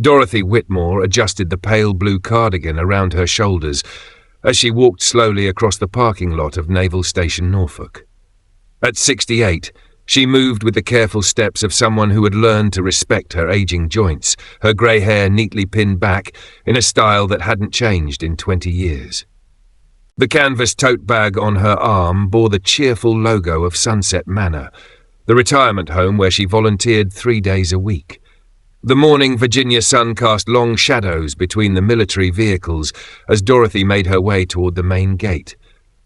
Dorothy Whitmore adjusted the pale blue cardigan around her shoulders as she walked slowly across the parking lot of Naval Station Norfolk. At 68, she moved with the careful steps of someone who had learned to respect her aging joints, her grey hair neatly pinned back in a style that hadn't changed in 20 years. The canvas tote bag on her arm bore the cheerful logo of Sunset Manor, the retirement home where she volunteered 3 days a week. The morning Virginia sun cast long shadows between the military vehicles as Dorothy made her way toward the main gate.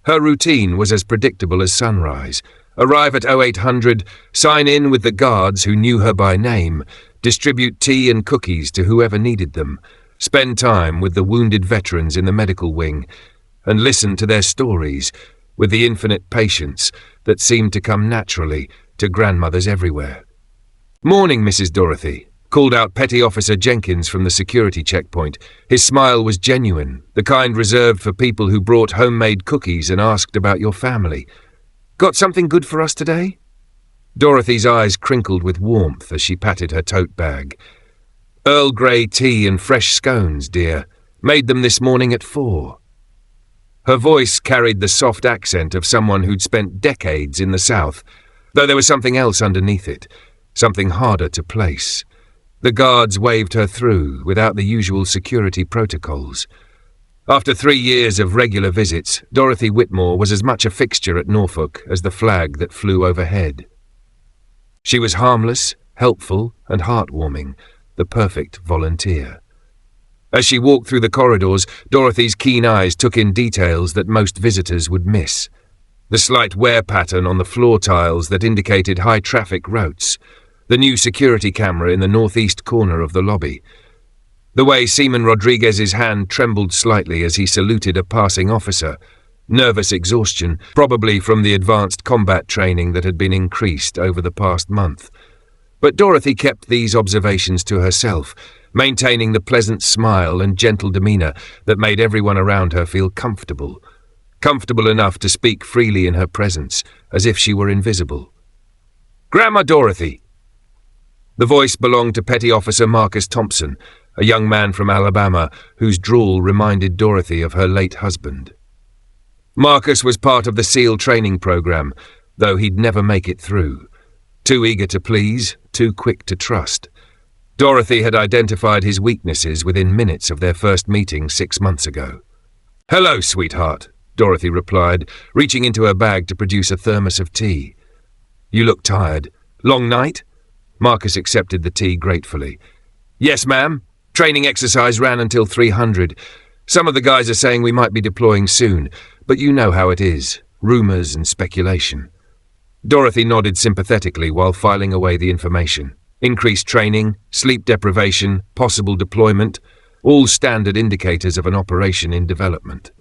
Her routine was as predictable as sunrise. Arrive at 0800, sign in with the guards who knew her by name, distribute tea and cookies to whoever needed them, spend time with the wounded veterans in the medical wing, and listen to their stories with the infinite patience that seemed to come naturally to grandmothers everywhere. "Morning, Mrs. Dorothy," called out Petty Officer Jenkins from the security checkpoint. His smile was genuine, the kind reserved for people who brought homemade cookies and asked about your family. "Got something good for us today?" Dorothy's eyes crinkled with warmth as she patted her tote bag. "Earl Grey tea and fresh scones, dear. Made them this morning at 4. Her voice carried the soft accent of someone who'd spent decades in the South, though there was something else underneath it, something harder to place. The guards waved her through without the usual security protocols. After 3 years of regular visits, Dorothy Whitmore was as much a fixture at Norfolk as the flag that flew overhead. She was harmless, helpful, and heartwarming, the perfect volunteer. As she walked through the corridors, Dorothy's keen eyes took in details that most visitors would miss. The slight wear pattern on the floor tiles that indicated high-traffic routes, the new security camera in the northeast corner of the lobby, the way Seaman Rodriguez's hand trembled slightly as he saluted a passing officer, nervous exhaustion, probably from the advanced combat training that had been increased over the past month. But Dorothy kept these observations to herself, maintaining the pleasant smile and gentle demeanor that made everyone around her feel comfortable enough to speak freely in her presence, as if she were invisible. "Grandma Dorothy!" The voice belonged to Petty Officer Marcus Thompson, a young man from Alabama whose drawl reminded Dorothy of her late husband. Marcus was part of the SEAL training program, though he'd never make it through. Too eager to please, too quick to trust. Dorothy had identified his weaknesses within minutes of their first meeting 6 months ago. "Hello, sweetheart," Dorothy replied, reaching into her bag to produce a thermos of tea. "You look tired. Long night?" Marcus accepted the tea gratefully. "Yes, ma'am. Training exercise ran until 300. Some of the guys are saying we might be deploying soon, but you know how it is. Rumors and speculation." Dorothy nodded sympathetically while filing away the information. Increased training, sleep deprivation, possible deployment, all standard indicators of an operation in development.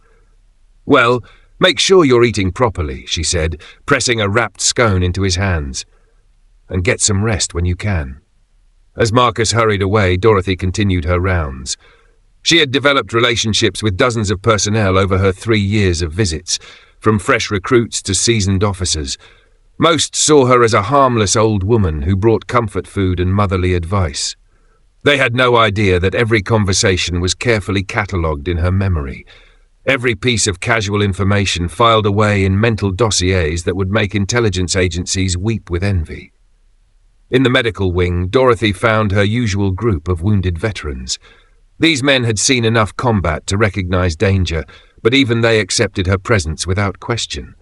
"Well, make sure you're eating properly," she said, pressing a wrapped scone into his hands. "And get some rest when you can." As Marcus hurried away, Dorothy continued her rounds. She had developed relationships with dozens of personnel over her 3 years of visits, from fresh recruits to seasoned officers. Most saw her as a harmless old woman who brought comfort food and motherly advice. They had no idea that every conversation was carefully catalogued in her memory, every piece of casual information filed away in mental dossiers that would make intelligence agencies weep with envy. In the medical wing, Dorothy found her usual group of wounded veterans. These men had seen enough combat to recognize danger, but even they accepted her presence without question.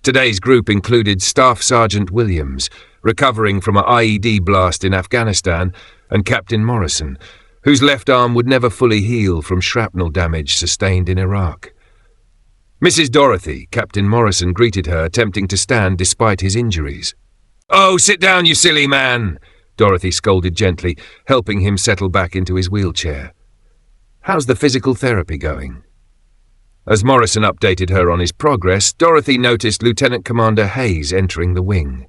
Today's group included Staff Sergeant Williams, recovering from an IED blast in Afghanistan, and Captain Morrison, whose left arm would never fully heal from shrapnel damage sustained in Iraq. "Mrs. Dorothy," Captain Morrison greeted her, attempting to stand despite his injuries. "Oh, sit down, you silly man!" Dorothy scolded gently, helping him settle back into his wheelchair. "How's the physical therapy going?" As Morrison updated her on his progress, Dorothy noticed Lieutenant Commander Hayes entering the wing.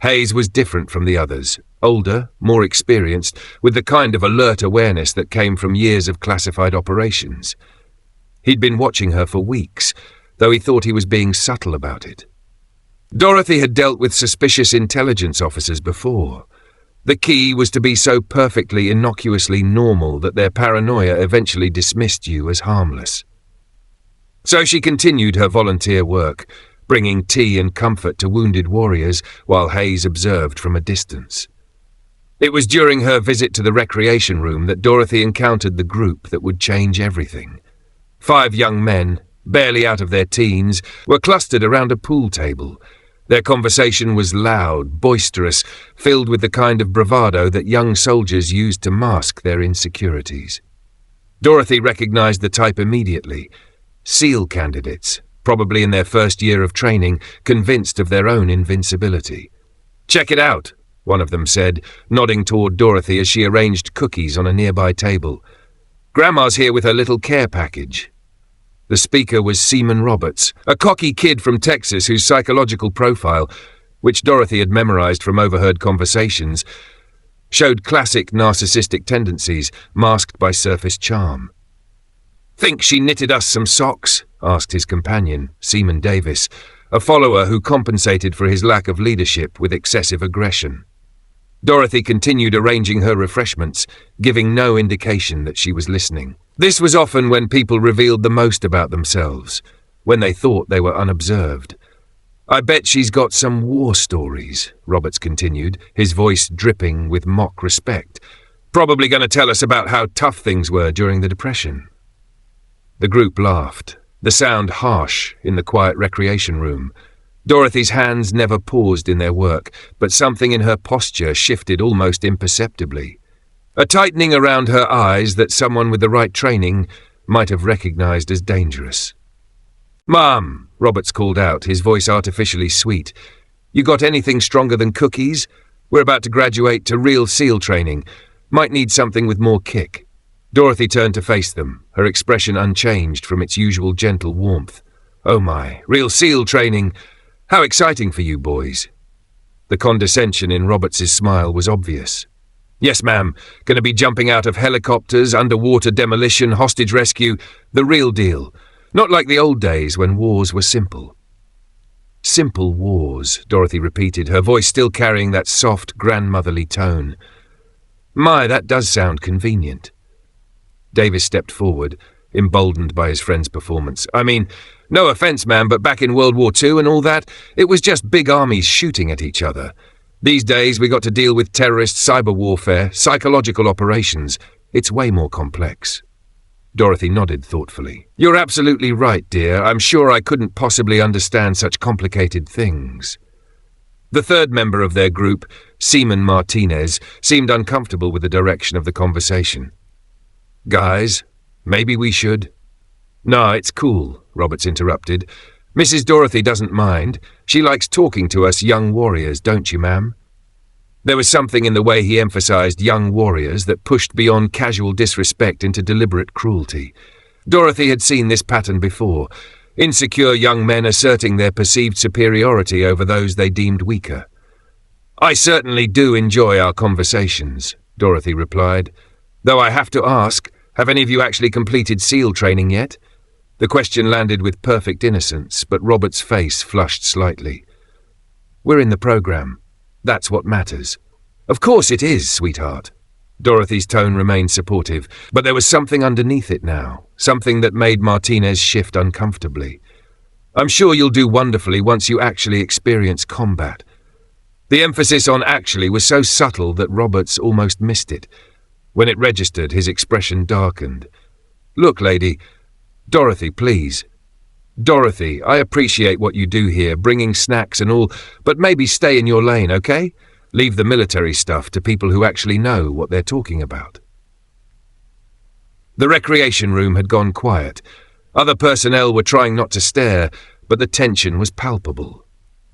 Hayes was different from the others, older, more experienced, with the kind of alert awareness that came from years of classified operations. He'd been watching her for weeks, though he thought he was being subtle about it. Dorothy had dealt with suspicious intelligence officers before. The key was to be so perfectly innocuously normal that their paranoia eventually dismissed you as harmless. So she continued her volunteer work, bringing tea and comfort to wounded warriors while Hayes observed from a distance. It was during her visit to the recreation room that Dorothy encountered the group that would change everything. 5 young men, barely out of their teens, were clustered around a pool table. Their conversation was loud, boisterous, filled with the kind of bravado that young soldiers used to mask their insecurities. Dorothy recognized the type immediately. SEAL candidates, probably in their first year of training, convinced of their own invincibility. "Check it out," one of them said, nodding toward Dorothy as she arranged cookies on a nearby table. "Grandma's here with her little care package." The speaker was Seaman Roberts, a cocky kid from Texas whose psychological profile, which Dorothy had memorized from overheard conversations, showed classic narcissistic tendencies masked by surface charm. "Think she knitted us some socks?" asked his companion, Seaman Davis, a follower who compensated for his lack of leadership with excessive aggression. Dorothy continued arranging her refreshments, giving no indication that she was listening. This was often when people revealed the most about themselves, when they thought they were unobserved. "I bet she's got some war stories," Roberts continued, his voice dripping with mock respect. "Probably going to tell us about how tough things were during the Depression." The group laughed, the sound harsh in the quiet recreation room. Dorothy's hands never paused in their work, but something in her posture shifted almost imperceptibly. A tightening around her eyes that someone with the right training might have recognized as dangerous. "Mom," Roberts called out, his voice artificially sweet, "you got anything stronger than cookies? We're about to graduate to real SEAL training. Might need something with more kick." Dorothy turned to face them, her expression unchanged from its usual gentle warmth. "Oh my, real SEAL training! How exciting for you boys." The condescension in Roberts's smile was obvious. "Yes, ma'am. Going to be jumping out of helicopters, underwater demolition, hostage rescue. The real deal. Not like the old days when wars were simple." "Simple wars," Dorothy repeated, her voice still carrying that soft, grandmotherly tone. "My, that does sound convenient." Davis stepped forward, emboldened by his friend's performance. "I mean, no offense, ma'am, but back in World War II and all that, it was just big armies shooting at each other. These days we got to deal with terrorist cyber warfare, psychological operations. It's way more complex." Dorothy nodded thoughtfully. "You're absolutely right, dear. I'm sure I couldn't possibly understand such complicated things." The third member of their group, Seaman Martinez, seemed uncomfortable with the direction of the conversation. "Guys, maybe we should—" "No, it's cool," Roberts interrupted. "Mrs. Dorothy doesn't mind. She likes talking to us young warriors, don't you, ma'am?" There was something in the way he emphasized young warriors that pushed beyond casual disrespect into deliberate cruelty. Dorothy had seen this pattern before, insecure young men asserting their perceived superiority over those they deemed weaker. "I certainly do enjoy our conversations," Dorothy replied. "Though I have to ask, have any of you actually completed SEAL training yet?" The question landed with perfect innocence, but Robert's face flushed slightly. "We're in the program. That's what matters." "Of course it is, sweetheart." Dorothy's tone remained supportive, but there was something underneath it now, something that made Martinez shift uncomfortably. "I'm sure you'll do wonderfully once you actually experience combat." The emphasis on actually was so subtle that Roberts almost missed it. When it registered, his expression darkened. "Look, lady. Dorothy, please. Dorothy, I appreciate what you do here, bringing snacks and all, but maybe stay in your lane, okay? Leave the military stuff to people who actually know what they're talking about." The recreation room had gone quiet. Other personnel were trying not to stare, but the tension was palpable.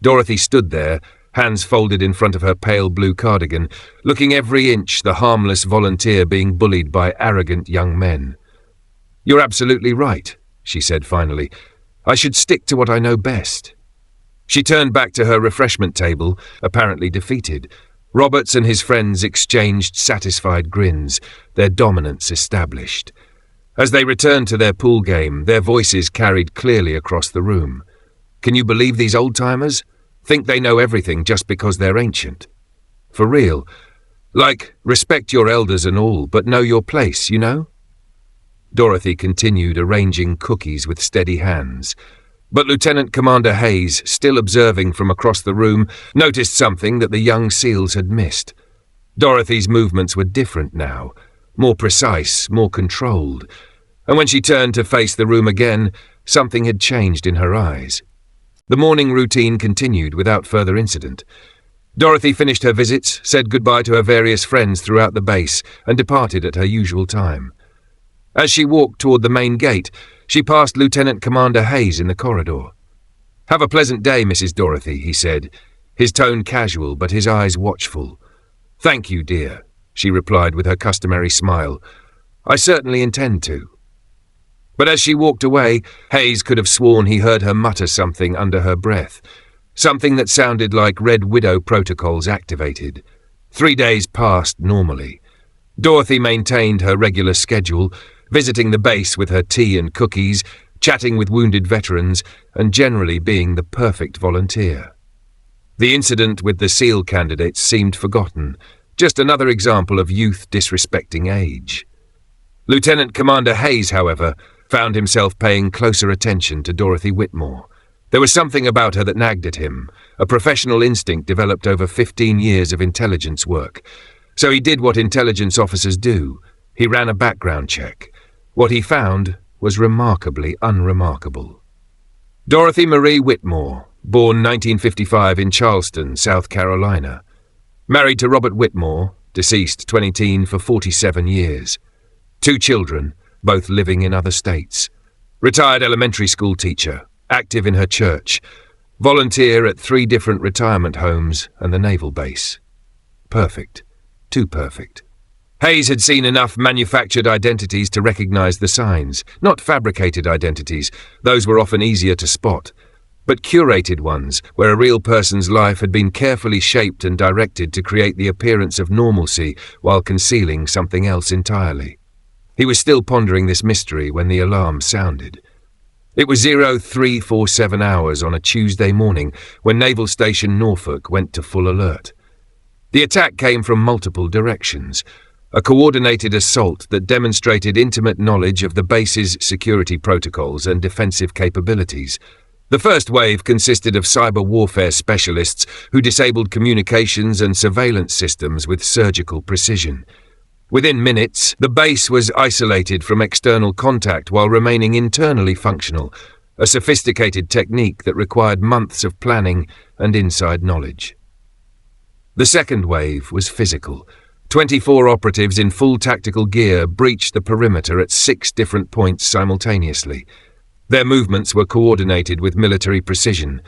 Dorothy stood there, hands folded in front of her pale blue cardigan, looking every inch the harmless volunteer being bullied by arrogant young men. "You're absolutely right," she said finally. "I should stick to what I know best." She turned back to her refreshment table, apparently defeated. Roberts and his friends exchanged satisfied grins, their dominance established. As they returned to their pool game, their voices carried clearly across the room. "Can you believe these old-timers? Think they know everything just because they're ancient. For real, Like, respect your elders and all, but know your place, you know? Dorothy continued arranging cookies with steady hands. But Lieutenant Commander Hayes, still observing from across the room, noticed something that the young SEALs had missed. Dorothy's movements were different now, more precise, more controlled, and when she turned to face the room again, something had changed in her eyes. The morning routine continued without further incident. Dorothy finished her visits, said goodbye to her various friends throughout the base, and departed at her usual time. As she walked toward the main gate, she passed Lieutenant Commander Hayes in the corridor. "Have a pleasant day, Mrs. Dorothy," he said, his tone casual but his eyes watchful. "Thank you, dear," she replied with her customary smile. "I certainly intend to." But as she walked away, Hayes could have sworn he heard her mutter something under her breath, something that sounded like Red Widow protocols activated. 3 days passed normally. Dorothy maintained her regular schedule, visiting the base with her tea and cookies, chatting with wounded veterans, and generally being the perfect volunteer. The incident with the SEAL candidates seemed forgotten, just another example of youth disrespecting age. Lieutenant Commander Hayes, however, found himself paying closer attention to Dorothy Whitmore. There was something about her that nagged at him, a professional instinct developed over 15 years of intelligence work. So he did what intelligence officers do. He ran a background check. What he found was remarkably unremarkable. Dorothy Marie Whitmore, born 1955 in Charleston, South Carolina. Married to Robert Whitmore, deceased 2010 for 47 years. 2 children, both living in other states. Retired elementary school teacher, active in her church. Volunteer at 3 different retirement homes and the naval base. Perfect. Too perfect. Hayes had seen enough manufactured identities to recognize the signs, not fabricated identities. Those were often easier to spot, but curated ones where a real person's life had been carefully shaped and directed to create the appearance of normalcy while concealing something else entirely. He was still pondering this mystery when the alarm sounded. It was 0347 hours on a Tuesday morning when Naval Station Norfolk went to full alert. The attack came from multiple directions, a coordinated assault that demonstrated intimate knowledge of the base's security protocols and defensive capabilities. The first wave consisted of cyber warfare specialists who disabled communications and surveillance systems with surgical precision. Within minutes, the base was isolated from external contact while remaining internally functional, a sophisticated technique that required months of planning and inside knowledge. The second wave was physical. 24 operatives in full tactical gear breached the perimeter at 6 different points simultaneously. Their movements were coordinated with military precision.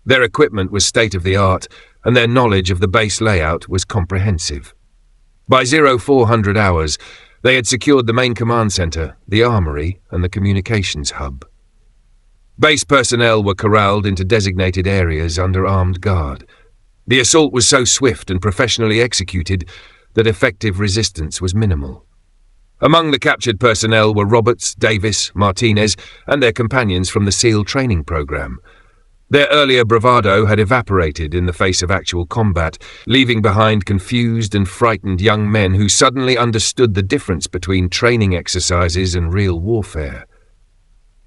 Their equipment was state-of-the-art, and their knowledge of the base layout was comprehensive. By 0400 hours, they had secured the main command center, the armory, and the communications hub. Base personnel were corralled into designated areas under armed guard. The assault was so swift and professionally executed that effective resistance was minimal. Among the captured personnel were Roberts, Davis, Martinez, and their companions from the SEAL training program. Their earlier bravado had evaporated in the face of actual combat, leaving behind confused and frightened young men who suddenly understood the difference between training exercises and real warfare.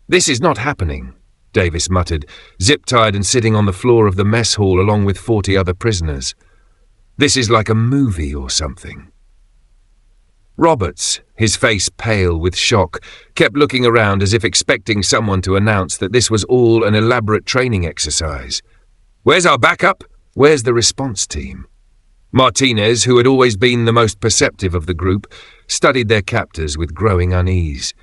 "This is not happening," Davis muttered, zip-tied and sitting on the floor of the mess hall along with 40 other prisoners. "This is like a movie or something." Roberts, his face pale with shock, kept looking around as if expecting someone to announce that this was all an elaborate training exercise. "Where's our backup? Where's the response team?" Martinez, who had always been the most perceptive of the group, studied their captors with growing unease.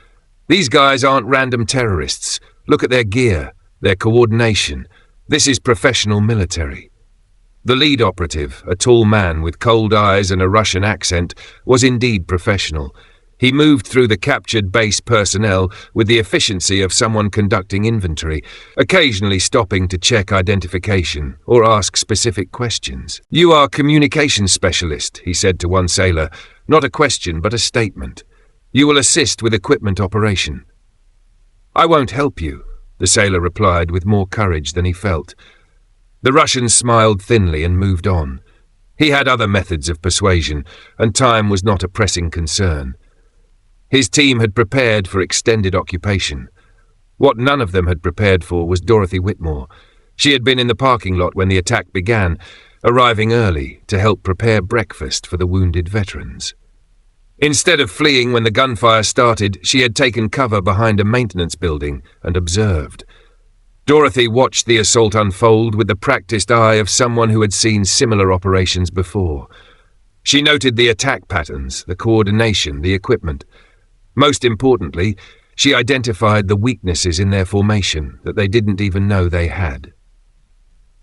"These guys aren't random terrorists. Look at their gear, their coordination. This is professional military." The lead operative, a tall man with cold eyes and a Russian accent, was indeed professional. He moved through the captured base personnel with the efficiency of someone conducting inventory, occasionally stopping to check identification or ask specific questions. "You are communications specialist," he said to one sailor, not a question but a statement. "You will assist with equipment operation." "I won't help you," the sailor replied with more courage than he felt. The Russian smiled thinly and moved on. He had other methods of persuasion, and time was not a pressing concern. His team had prepared for extended occupation. What none of them had prepared for was Dorothy Whitmore. She had been in the parking lot when the attack began, arriving early to help prepare breakfast for the wounded veterans. Instead of fleeing when the gunfire started, she had taken cover behind a maintenance building and observed. Dorothy watched the assault unfold with the practiced eye of someone who had seen similar operations before. She noted the attack patterns, the coordination, the equipment. Most importantly, she identified the weaknesses in their formation that they didn't even know they had.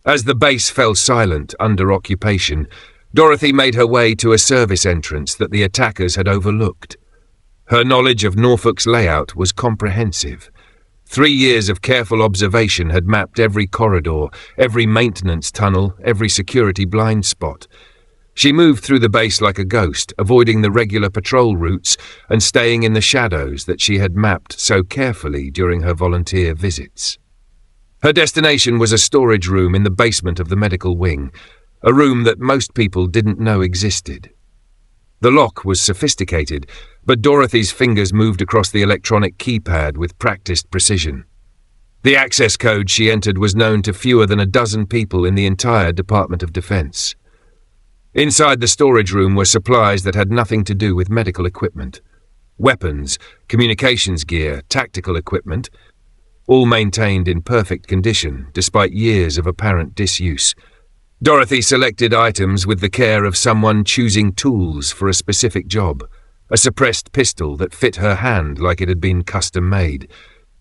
As the base fell silent under occupation, Dorothy made her way to a service entrance that the attackers had overlooked. Her knowledge of Norfolk's layout was comprehensive. 3 years of careful observation had mapped every corridor, every maintenance tunnel, every security blind spot. She moved through the base like a ghost, avoiding the regular patrol routes and staying in the shadows that she had mapped so carefully during her volunteer visits. Her destination was a storage room in the basement of the medical wing, a room that most people didn't know existed. The lock was sophisticated, but Dorothy's fingers moved across the electronic keypad with practiced precision. The access code she entered was known to fewer than a dozen people in the entire Department of Defense. Inside the storage room were supplies that had nothing to do with medical equipment. Weapons, communications gear, tactical equipment, all maintained in perfect condition despite years of apparent disuse. Dorothy selected items with the care of someone choosing tools for a specific job. A suppressed pistol that fit her hand like it had been custom-made,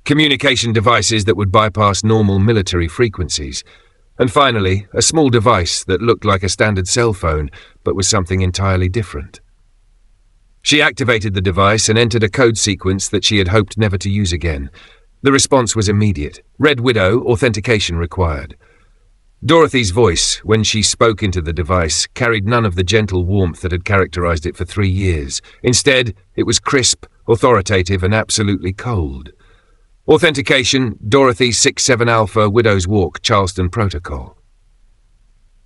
communication devices that would bypass normal military frequencies, and finally, a small device that looked like a standard cell phone but was something entirely different. She activated the device and entered a code sequence that she had hoped never to use again. The response was immediate. Red Widow, authentication required. Dorothy's voice, when she spoke into the device, carried none of the gentle warmth that had characterized it for 3 years. Instead, it was crisp, authoritative, and absolutely cold. Authentication, Dorothy 67 Alpha, Widow's Walk, Charleston Protocol.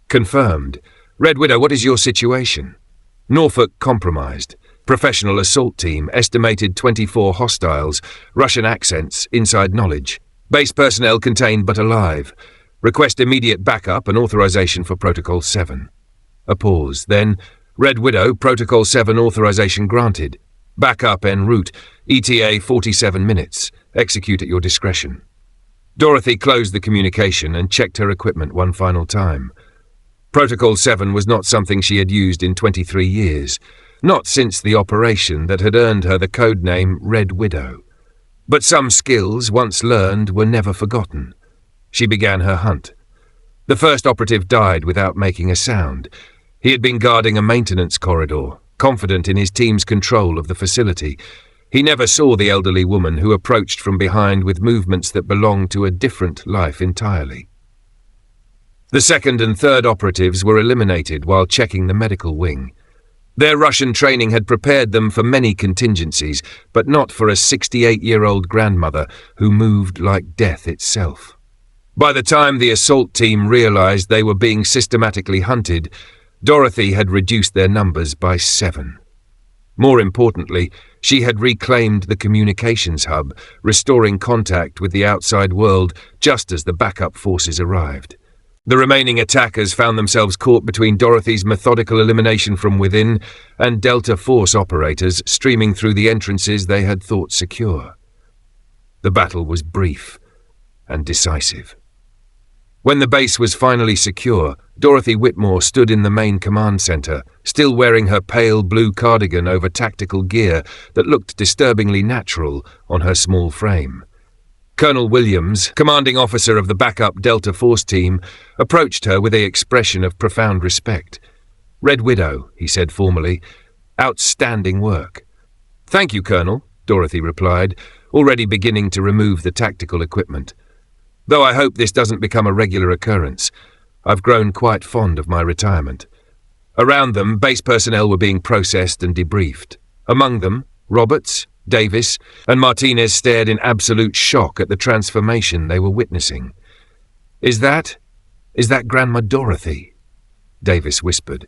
Confirmed. Red Widow, what is your situation? Norfolk compromised. Professional assault team, estimated 24 hostiles, Russian accents, inside knowledge. Base personnel contained but alive. Request immediate backup and authorization for Protocol 7. A pause, then, Red Widow, Protocol 7 authorization granted. Backup en route, ETA 47 minutes. Execute at your discretion. Dorothy closed the communication and checked her equipment one final time. Protocol 7 was not something she had used in 23 years, not since the operation that had earned her the code name Red Widow. But some skills, once learned, were never forgotten. She began her hunt. The first operative died without making a sound. He had been guarding a maintenance corridor, confident in his team's control of the facility. He never saw the elderly woman who approached from behind with movements that belonged to a different life entirely. The second and third operatives were eliminated while checking the medical wing. Their Russian training had prepared them for many contingencies, but not for a 68-year-old grandmother who moved like death itself. By the time the assault team realized they were being systematically hunted, Dorothy had reduced their numbers by 7. More importantly, she had reclaimed the communications hub, restoring contact with the outside world just as the backup forces arrived. The remaining attackers found themselves caught between Dorothy's methodical elimination from within and Delta Force operators streaming through the entrances they had thought secure. The battle was brief and decisive. When the base was finally secure, Dorothy Whitmore stood in the main command center, still wearing her pale blue cardigan over tactical gear that looked disturbingly natural on her small frame. Colonel Williams, commanding officer of the backup Delta Force team, approached her with an expression of profound respect. "Red Widow," he said formally. "Outstanding work." "Thank you, Colonel," Dorothy replied, already beginning to remove the tactical equipment. "Though I hope this doesn't become a regular occurrence. I've grown quite fond of my retirement." Around them, base personnel were being processed and debriefed. Among them, Roberts, Davis, and Martinez stared in absolute shock at the transformation they were witnessing. Is that Grandma Dorothy?" Davis whispered.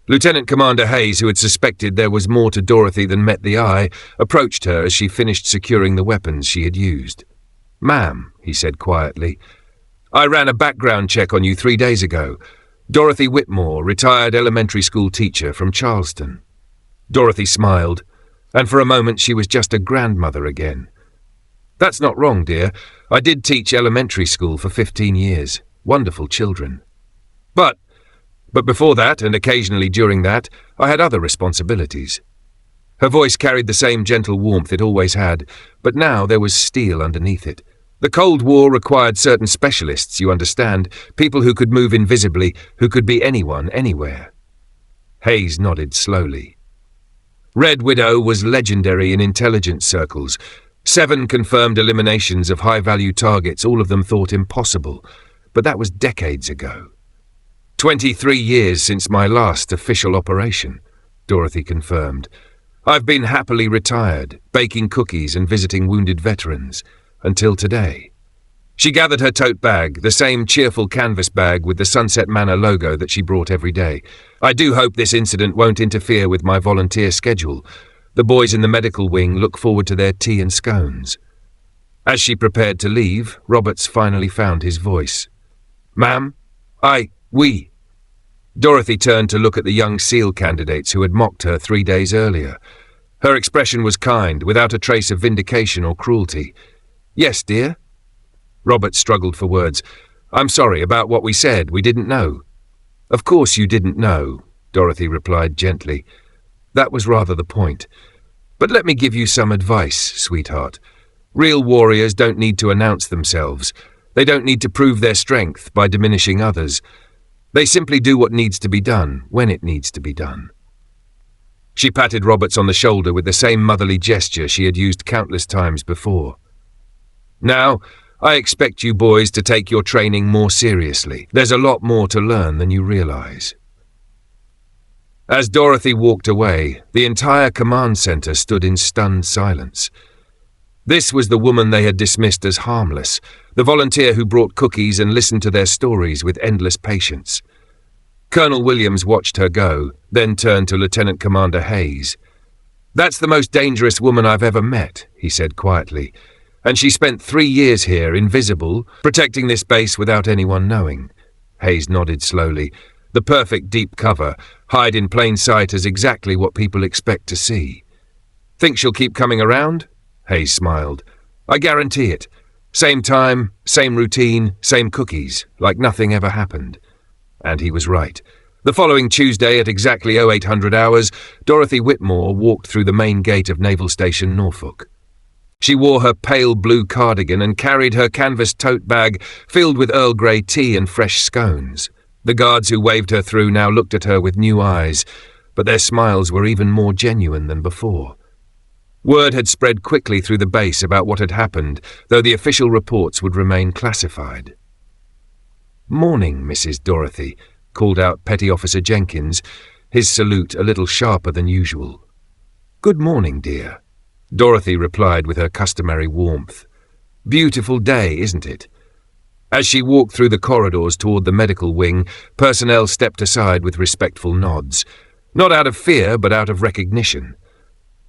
Lieutenant Commander Hayes, who had suspected there was more to Dorothy than met the eye, approached her as she finished securing the weapons she had used. "Ma'am," he said quietly, "I ran a background check on you 3 days ago. Dorothy Whitmore, retired elementary school teacher from Charleston." Dorothy smiled, and for a moment she was just a grandmother again. "That's not wrong, dear. I did teach elementary school for 15 years. Wonderful children. But before that, and occasionally during that, I had other responsibilities." Her voice carried the same gentle warmth it always had, but now there was steel underneath it. The Cold War required certain specialists, you understand, people who could move invisibly, who could be anyone, anywhere. Hayes nodded slowly. Red Widow was legendary in intelligence circles. 7 confirmed eliminations of high-value targets, all of them thought impossible, but that was decades ago. 23 years since my last official operation, Dorothy confirmed. I've been happily retired, baking cookies and visiting wounded veterans, until today. She gathered her tote bag, the same cheerful canvas bag with the Sunset Manor logo that she brought every day. I do hope this incident won't interfere with my volunteer schedule. The boys in the medical wing look forward to their tea and scones. As she prepared to leave, Roberts finally found his voice. "Ma'am? We." Dorothy turned to look at the young SEAL candidates who had mocked her 3 days earlier. Her expression was kind, without a trace of vindication or cruelty. "Yes, dear?" Robert struggled for words. "I'm sorry about what we said. We didn't know." "Of course you didn't know," Dorothy replied gently. "That was rather the point. But let me give you some advice, sweetheart. Real warriors don't need to announce themselves. They don't need to prove their strength by diminishing others. They simply do what needs to be done, when it needs to be done." She patted Roberts on the shoulder with the same motherly gesture she had used countless times before. "Now, I expect you boys to take your training more seriously. There's a lot more to learn than you realize." As Dorothy walked away, the entire command center stood in stunned silence. This was the woman they had dismissed as harmless, the volunteer who brought cookies and listened to their stories with endless patience. Colonel Williams watched her go, then turned to Lieutenant Commander Hayes. "That's the most dangerous woman I've ever met," he said quietly. "And she spent 3 years here, invisible, protecting this base without anyone knowing." Hayes nodded slowly. "The perfect deep cover, hide in plain sight as exactly what people expect to see." "Think she'll keep coming around?" Hayes smiled. "I guarantee it. Same time, same routine, same cookies, like nothing ever happened." And he was right. The following Tuesday at exactly 0800 hours, Dorothy Whitmore walked through the main gate of Naval Station Norfolk. She wore her pale blue cardigan and carried her canvas tote bag filled with Earl Grey tea and fresh scones. The guards who waved her through now looked at her with new eyes, but their smiles were even more genuine than before. Word had spread quickly through the base about what had happened, though the official reports would remain classified. "Morning, Mrs. Dorothy," called out Petty Officer Jenkins, his salute a little sharper than usual. "Good morning, dear," Dorothy replied with her customary warmth. "Beautiful day, isn't it?" As she walked through the corridors toward the medical wing, personnel stepped aside with respectful nods, not out of fear but out of recognition.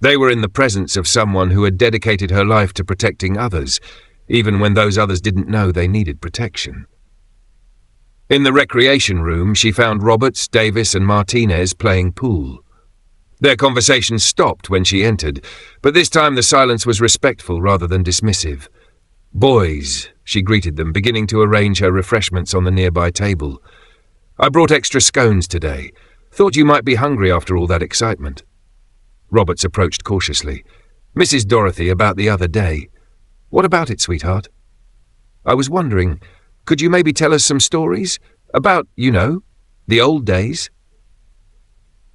They were in the presence of someone who had dedicated her life to protecting others, even when those others didn't know they needed protection. In the recreation room, she found Roberts, Davis, and Martinez playing pool. Their conversation stopped when she entered, but this time the silence was respectful rather than dismissive. "Boys," she greeted them, beginning to arrange her refreshments on the nearby table. "I brought extra scones today. Thought you might be hungry after all that excitement." Roberts approached cautiously. "Mrs. Dorothy, about the other day." "What about it, sweetheart?" "I was wondering, could you maybe tell us some stories? About, the old days?"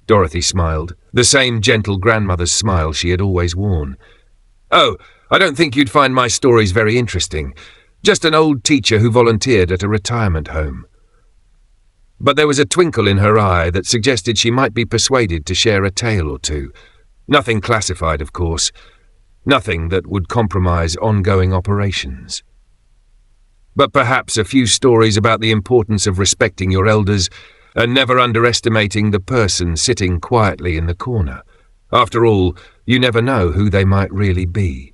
Dorothy smiled, the same gentle grandmother's smile she had always worn. "Oh, I don't think you'd find my stories very interesting. Just an old teacher who volunteered at a retirement home." But there was a twinkle in her eye that suggested she might be persuaded to share a tale or two. Nothing classified, of course. Nothing that would compromise ongoing operations. But perhaps a few stories about the importance of respecting your elders, and never underestimating the person sitting quietly in the corner. After all, you never know who they might really be.